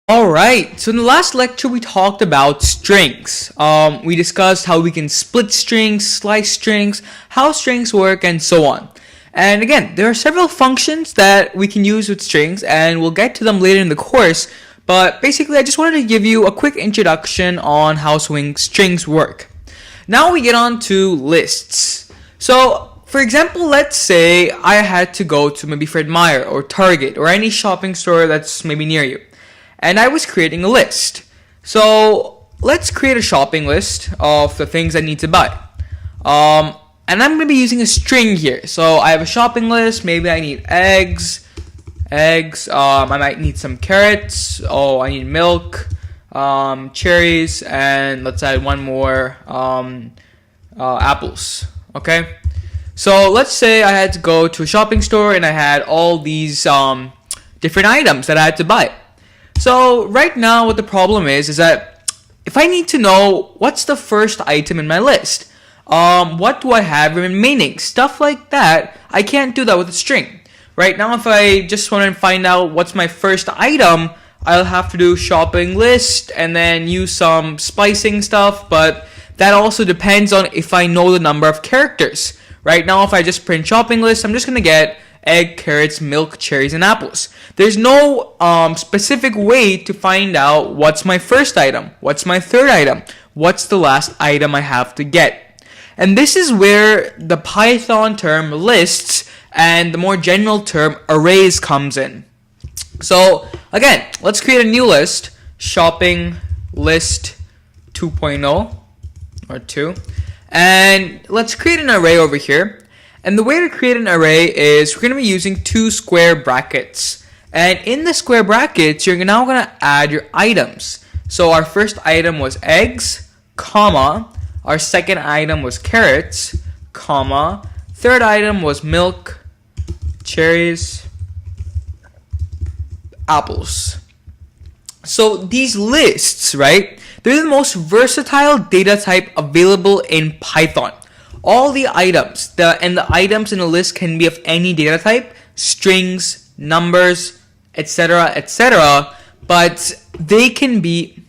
Alright, so in the last lecture we talked about strings. We discussed how we can split strings, slice strings, how strings work, and so on. And again, there are several functions that we can use with strings, and we'll get to them later in the course. But basically, I just wanted to give you a quick introduction on how strings work. Now we get on to lists. So, for example, let's say I had to go to maybe Fred Meyer or Target or any shopping store that's maybe near you. And I was creating a list. So let's create a shopping list of the things I need to buy. And I'm going to be using a string here. So I have a shopping list. Maybe I need eggs. I might need some carrots. Oh, I need milk, cherries, and let's add one more, apples. Okay. So let's say I had to go to a shopping store and I had all these different items that I had to buy. So right now what the problem is that if I need to know what's the first item in my list, what do I have remaining, stuff like that, I can't do that with a string. Right now if I just want to find out what's my first item, I'll have to do shopping list and then use some splicing stuff, but that also depends on if I know the number of characters. Right now if I just print shopping list, I'm just going to get egg, carrots, milk, cherries, and apples. There's no specific way to find out what's my first item, what's my third item, what's the last item I have to get. And this is where the Python term lists and the more general term arrays comes in. So again, let's create a new list, shopping list 2.0 or 2, and let's create an array over here. And the way to create an array is we're going to be using two square brackets. And in the square brackets, you're now going to add your items. So our first item was eggs, comma. Our second item was carrots, comma. Third item was milk, cherries, apples. So these lists, right? They're the most versatile data type available in Python. All the items, the items in the list can be of any data type, strings, numbers, etc., etc., but they can be.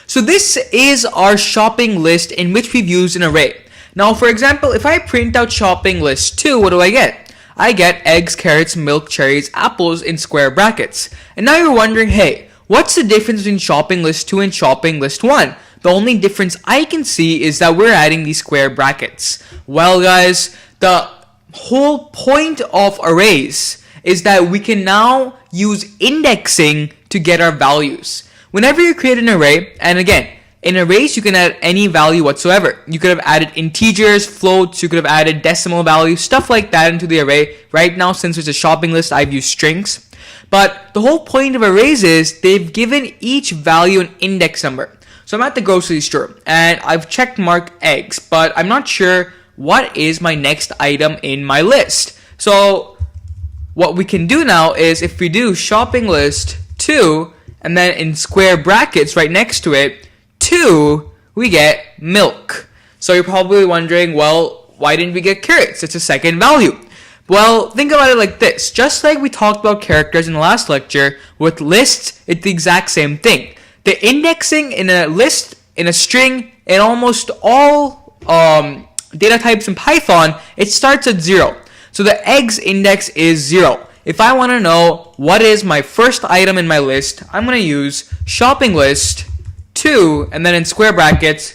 So this is our shopping list in which we've used an array. Now, for example, if I print out shopping list 2, what do I get? I get eggs, carrots, milk, cherries, apples in square brackets. And now you're wondering, hey, what's the difference between shopping list 2 and shopping list 1? The only difference I can see is that we're adding these square brackets. Well, guys, the whole point of arrays is that we can now use indexing to get our values. Whenever you create an array, and again, in arrays you can add any value whatsoever. You could have added integers, floats, you could have added decimal values, stuff like that into the array. Right now, since it's a shopping list, I've used strings. But the whole point of arrays is they've given each value an index number. So I'm at the grocery store and I've checked marked eggs, but I'm not sure what is my next item in my list. So what we can do now is if we do shopping list 2 and then in square brackets right next to it, 2, we get milk. So you're probably wondering, well, why didn't we get carrots? It's a second value. Well, think about it like this. Just like we talked about characters in the last lecture, with lists, it's the exact same thing. The indexing in a list, in a string, in almost all data types in Python, it starts at 0. So the eggs index is 0. If I want to know what is my first item in my list, I'm going to use shopping list 2 and then in square brackets,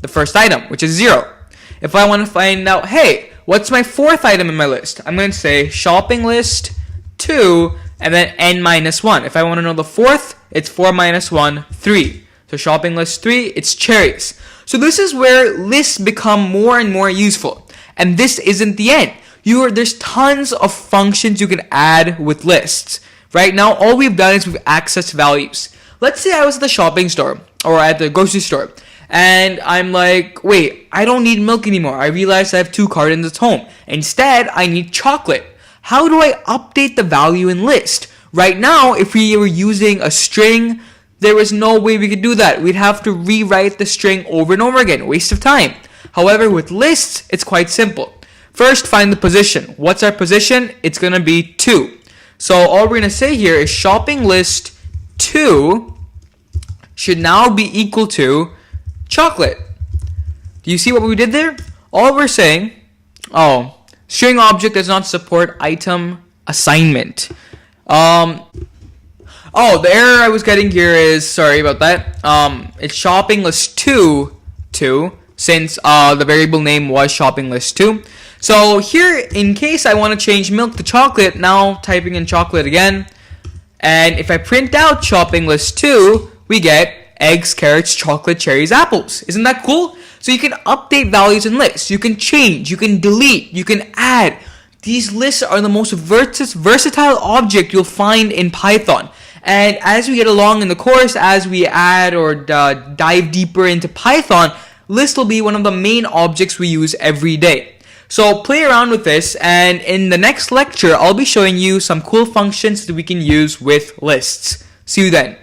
the first item, which is 0. If I want to find out, hey, what's my fourth item in my list? I'm going to say shopping list 2 and then n minus 1. If I want to know the fourth, it's 4 minus 1, 3. So shopping list 3, it's cherries. So this is where lists become more and more useful. And this isn't the end. There's tons of functions you can add with lists. Right now, all we've done is we've accessed values. Let's say I was at the shopping store or at the grocery store. And I'm like, wait, I don't need milk anymore. I realized I have 2 cartons at home. Instead, I need chocolate. How do I update the value in list? Right now, if we were using a string, there was no way we could do that. We'd have to rewrite the string over and over again. Waste of time. However, with lists, it's quite simple. First, find the position. What's our position? It's going to be 2. So all we're going to say here is shopping list 2 should now be equal to chocolate. Do you see what we did there? All we're saying, string object does not support item assignment. The error I was getting here is, sorry about that. It's shopping list 2 since the variable name was shopping list 2. So here, in case I want to change milk to chocolate, now typing in chocolate again. And if I print out shopping list 2, we get eggs, carrots, chocolate, cherries, apples. Isn't that cool? So you can update values in lists. You can change, you can delete, you can add. These lists are the most versatile object you'll find in Python. And as we get along in the course, as we add or dive deeper into Python, lists will be one of the main objects we use every day. So play around with this, and in the next lecture, I'll be showing you some cool functions that we can use with lists. See you then.